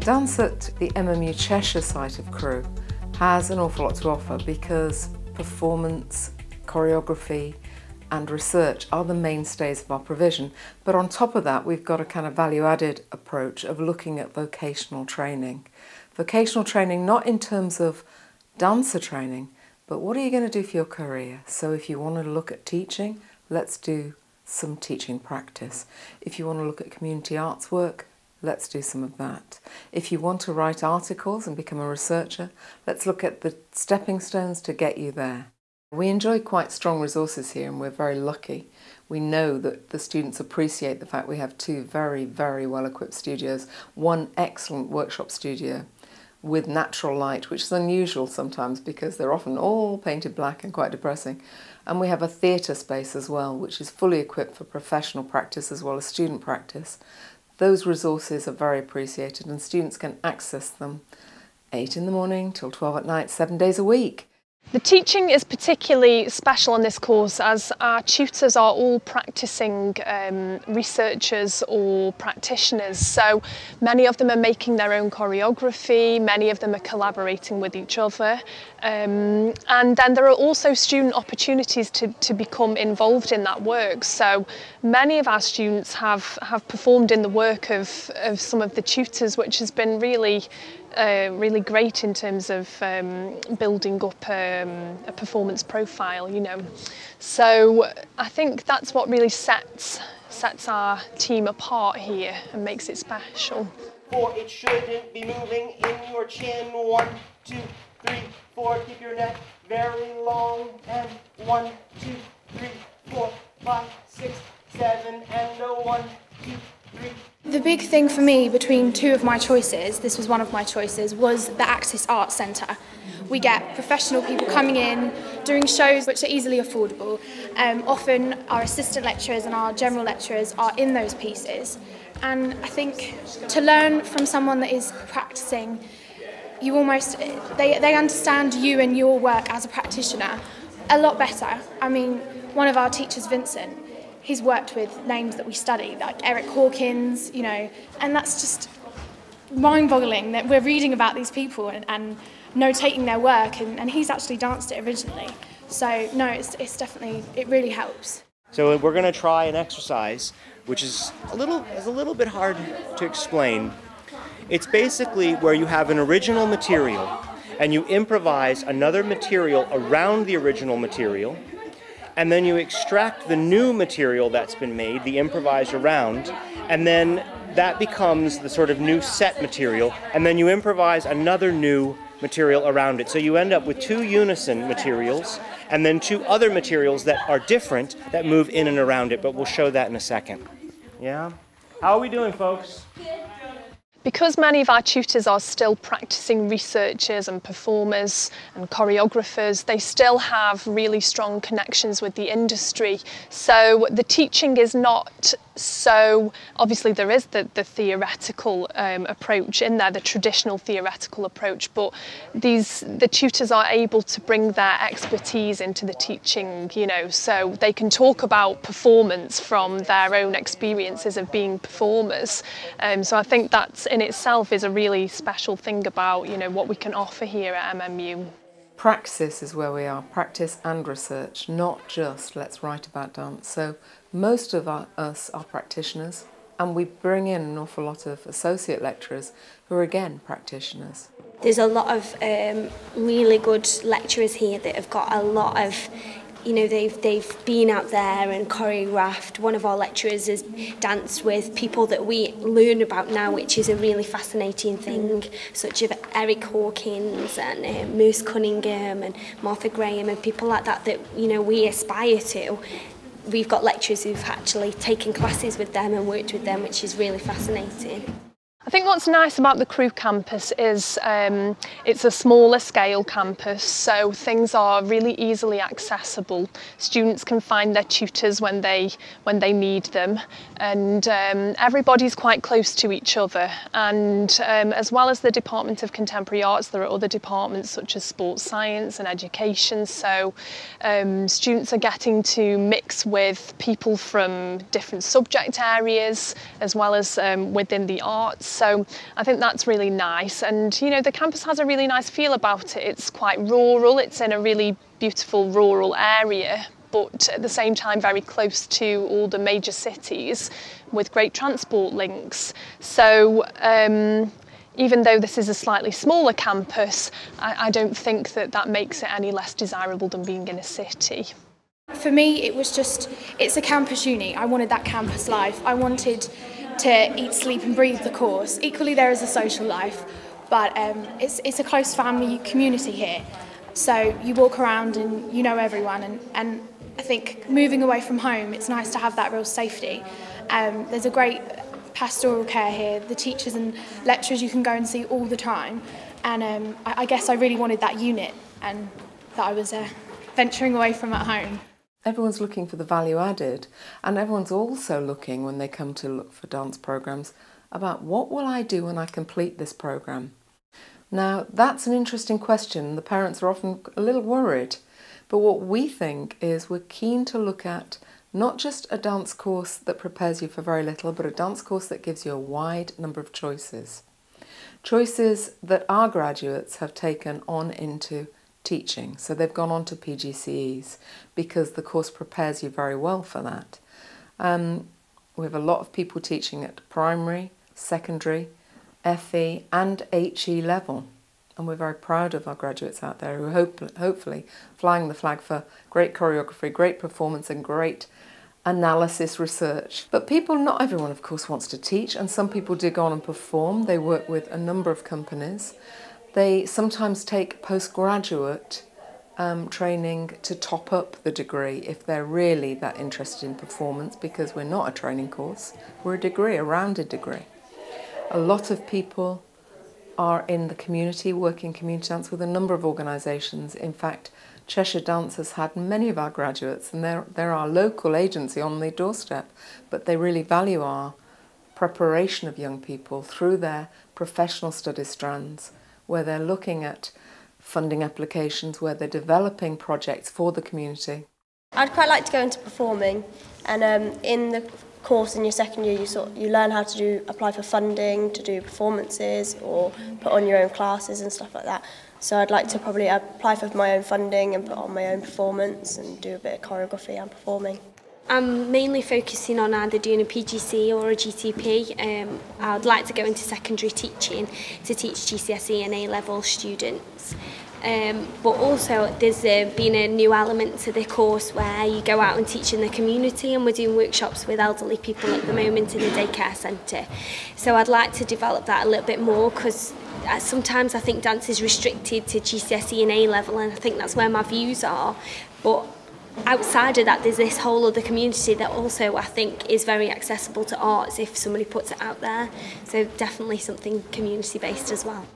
Dance at the MMU Cheshire site of Crewe has an awful lot to offer because performance, choreography and research are the mainstays of our provision. But on top of that, we've got a kind of value-added approach of looking at vocational training. Vocational training not in terms of dancer training, but what are you going to do for your career? So if you want to look at teaching, let's do some teaching practice. If you want to look at community arts work, let's do some of that. If you want to write articles and become a researcher, let's look at the stepping stones to get you there. We enjoy quite strong resources here and we're very lucky. We know that the students appreciate the fact we have two very, very well-equipped studios, one excellent workshop studio with natural light, which is unusual sometimes because they're often all painted black and quite depressing. And we have a theatre space as well, which is fully equipped for professional practice as well as student practice. Those resources are very appreciated and students can access them 8 in the morning till 12 at night, 7 days a week. The teaching is particularly special on this course as our tutors are all practising researchers or practitioners, so many of them are making their own choreography, many of them are collaborating with each other, and then there are also student opportunities to become involved in that work. So many of our students have performed in the work of some of the tutors, which has been really great in terms of building up a performance profile, you know. So I think that's what really sets our team apart here and makes it special. 4, it shouldn't be moving in your chin. 1, 2, 3, 4, keep your neck very long. And 1, 2, 3, 4, 5, 6, 7, and a 1, 2, 3. The big thing for me between two of my choices, this was one of my choices, was the Axis Arts Centre. We get professional people coming in, doing shows which are easily affordable. Often our assistant lecturers and our general lecturers are in those pieces. And I think to learn from someone that is practising, you almost, they understand you and your work as a practitioner a lot better. I mean, one of our teachers, Vincent, he's worked with names that we study, like Eric Hawkins, you know, and that's just mind-boggling that we're reading about these people and notating their work, and he's actually danced it originally. So, no, it's definitely, it really helps. So we're going to try an exercise, which is a little bit hard to explain. It's basically where you have an original material, and you improvise another material around the original material, and then you extract the new material that's been made, the improvised around, and then that becomes the sort of new set material, and then you improvise another new material around it. So you end up with 2 unison materials, and then 2 other materials that are different that move in and around it, but we'll show that in a second. Yeah? How are we doing, folks? Because many of our tutors are still practising researchers and performers and choreographers, they still have really strong connections with the industry. So the teaching is not so, obviously there is the theoretical approach in there, the traditional theoretical approach, but the tutors are able to bring their expertise into the teaching, you know, so they can talk about performance from their own experiences of being performers. So I think that in itself is a really special thing about, you know, what we can offer here at MMU. Praxis is where we are, practice and research, not just let's write about dance. So most of us are practitioners and we bring in an awful lot of associate lecturers who are again practitioners. There's a lot of really good lecturers here that have got a lot of, you know, they've been out there and choreographed. One of our lecturers has danced with people that we learn about now, which is a really fascinating thing, such as Eric Hawkins and Moose Cunningham and Martha Graham and people like that you know, we aspire to. We've got lecturers who've actually taken classes with them and worked with them, which is really fascinating. I think what's nice about the Crewe campus is it's a smaller scale campus, so things are really easily accessible. Students can find their tutors when they need them, and everybody's quite close to each other. And as well as the Department of Contemporary Arts, there are other departments such as sports science and education, so students are getting to mix with people from different subject areas as well as within the arts. So I think that's really nice. And, you know, the campus has a really nice feel about it. It's quite rural. It's in a really beautiful rural area, but at the same time very close to all the major cities with great transport links. So even though this is a slightly smaller campus, I don't think that that makes it any less desirable than being in a city. For me, it's a campus uni. I wanted that campus life. I wanted to eat, sleep and breathe the course. Equally, there is a social life, but it's a close family community here. So you walk around and you know everyone, and I think moving away from home, it's nice to have that real safety. There's a great pastoral care here. The teachers and lecturers you can go and see all the time, and I guess I really wanted that unit and that I was venturing away from at home. Everyone's looking for the value added, and everyone's also looking, when they come to look for dance programmes, about what will I do when I complete this programme. Now, that's an interesting question. The parents are often a little worried, but what we think is we're keen to look at not just a dance course that prepares you for very little, but a dance course that gives you a wide number of choices. Choices that our graduates have taken on into teaching. So they've gone on to PGCEs because the course prepares you very well for that. We have a lot of people teaching at primary, secondary, FE and HE level. And we're very proud of our graduates out there who are hopefully flying the flag for great choreography, great performance and great analysis research. But not everyone of course wants to teach, and some people do go on and perform. They work with a number of companies. They sometimes take postgraduate training to top up the degree if they're really that interested in performance, because we're not a training course, we're a degree, a rounded degree. A lot of people are in the community, working community dance with a number of organisations. In fact, Cheshire Dance has had many of our graduates, and they're our local agency on the doorstep, but they really value our preparation of young people through their professional studies strands, where they're looking at funding applications, where they're developing projects for the community. I'd quite like to go into performing, and in the course in your second year you learn how to apply for funding to do performances or put on your own classes and stuff like that. So I'd like to probably apply for my own funding and put on my own performance and do a bit of choreography and performing. I'm mainly focusing on either doing a PGC or a GCP. I'd like to go into secondary teaching to teach GCSE and A-level students. But also there's been a new element to the course where you go out and teach in the community, and we're doing workshops with elderly people at the moment in the daycare centre. So I'd like to develop that a little bit more, because sometimes I think dance is restricted to GCSE and A-level, and I think that's where my views are. But outside of that, there's this whole other community that also I think is very accessible to arts if somebody puts it out there. So definitely something community based as well.